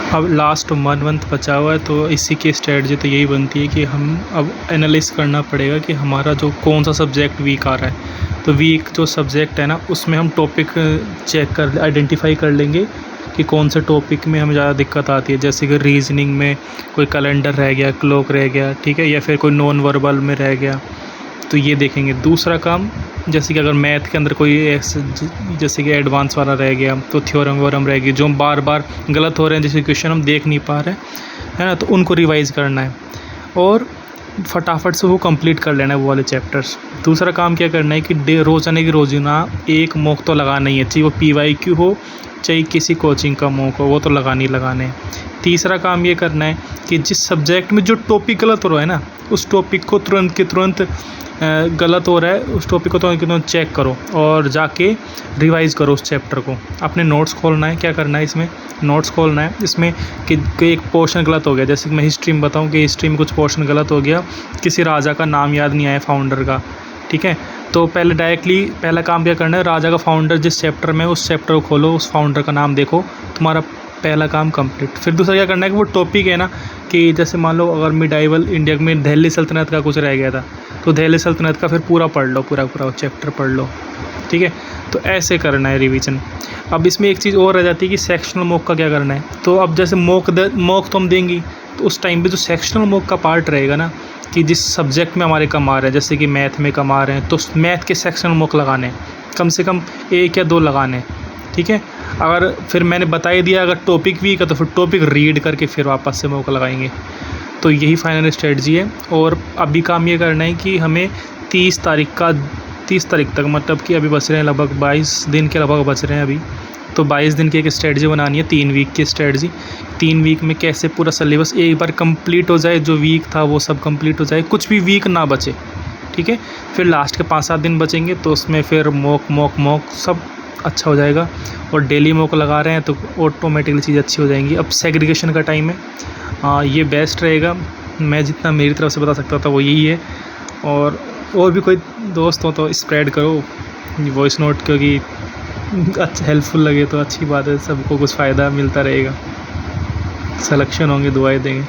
अब last 1 month बचा हुआ है, तो इसी की स्ट्रेटजी तो यही बनती है कि हम अब एनालाइज़ करना पड़ेगा कि हमारा जो कौन सा सब्जेक्ट वीक आ रहा है। तो वीक जो सब्जेक्ट है ना, उसमें हम टॉपिक चेक कर आइडेंटिफाई कर लेंगे कि कौन से टॉपिक में हमें ज़्यादा दिक्कत आती है। जैसे कि रीजनिंग में कोई कैलेंडर रह गया, क्लॉक रह गया, ठीक है, या फिर कोई नॉन वर्बल में रह गया, तो ये देखेंगे। दूसरा काम, जैसे कि अगर मैथ के अंदर कोई जैसे कि एडवांस वाला रह गया, तो थ्योरम वोरम रह गई जो हम बार बार गलत हो रहे हैं, जैसे क्वेश्चन हम देख नहीं पा रहे हैं, है ना, तो उनको रिवाइज़ करना है और फटाफट से वो कंप्लीट कर लेना है वो वाले चैप्टर्स। दूसरा काम क्या करना है कि रोज़ाना की रोज़ाना एक मॉक तो लगाना ही है, चाहे वो PYQ हो चाहे किसी कोचिंग का मॉक हो, वो तो लगाने ही लगाने हैं। तीसरा काम ये करना है कि जिस सब्जेक्ट में जो टॉपिक गलत हो रहा है ना, उस टॉपिक को तुरंत के तुरंत गलत हो रहा है, उस टॉपिक को तुरंत चेक करो और जाके रिवाइज़ करो उस चैप्टर को। अपने नोट्स खोलना है, क्या करना है इसमें, नोट्स खोलना है इसमें कि एक पोर्शन गलत हो गया। जैसे कि मैं हिस्ट्री में बताऊं कि हिस्ट्री में कुछ पोर्शन गलत हो गया, किसी राजा का नाम याद नहीं आया, फाउंडर का, ठीक है, तो पहले डायरेक्टली पहला काम क्या करना है, राजा का फाउंडर जिस चैप्टर में, उस चैप्टर को खोलो, उस फाउंडर का नाम देखो, तुम्हारा पहला काम कंप्लीट। फिर दूसरा क्या करना है कि वो टॉपिक है ना, कि जैसे मान लो अगर मिडाइवल इंडिया में दिल्ली सल्तनत का कुछ रह गया था, तो दिल्ली सल्तनत का फिर पूरा पढ़ लो, पूरा चैप्टर पढ़ लो, ठीक है। तो ऐसे करना है रिवीजन। अब इसमें एक चीज़ और रह जाती है कि सेक्शनल मॉक का क्या करना है। तो अब जैसे मॉक तो हम देंगी, तो उस टाइम पे जो सेक्शनल मॉक का पार्ट रहेगा ना, कि जिस सब्जेक्ट में हमारे कम आ रहे हैं, जैसे कि मैथ में कम आ रहे हैं, तो मैथ के सेक्शनल मॉक लगाने हैं, कम से कम 1 या 2 लगाने हैं, ठीक है। अगर फिर मैंने बता ही दिया, अगर टॉपिक वीक है तो फिर टॉपिक रीड करके फिर वापस से मॉक लगाएंगे। तो यही फाइनल स्ट्रेटजी है। और अभी काम ये करना है कि हमें 30 तारीख तक, मतलब कि अभी बच रहे हैं लगभग 22 दिन के लगभग बच रहे हैं अभी, तो 22 दिन की एक स्ट्रेटजी बनानी है, 3 वीक की स्ट्रेटजी। 3 वीक में कैसे पूरा सिलेबस एक बार कंप्लीट हो जाए, जो वीक था वो सब कंप्लीट हो जाए, कुछ भी वीक ना बचे, ठीक है। फिर लास्ट के 5-7 दिन बचेंगे, तो उसमें फिर मॉक सब अच्छा हो जाएगा। और डेली मॉक लगा रहे हैं तो ऑटोमेटिकली चीज़ अच्छी हो जाएंगी। अब सेग्रीगेशन का टाइम है, ये बेस्ट रहेगा। मैं जितना मेरी तरफ से बता सकता था वो यही है। और भी कोई दोस्त हो तो स्प्रेड करो वॉइस नोट, क्योंकि अच्छा हेल्पफुल लगे तो अच्छी बात है, सबको कुछ फ़ायदा मिलता रहेगा। सिलेक्शन होंगे, दुआएं देंगे।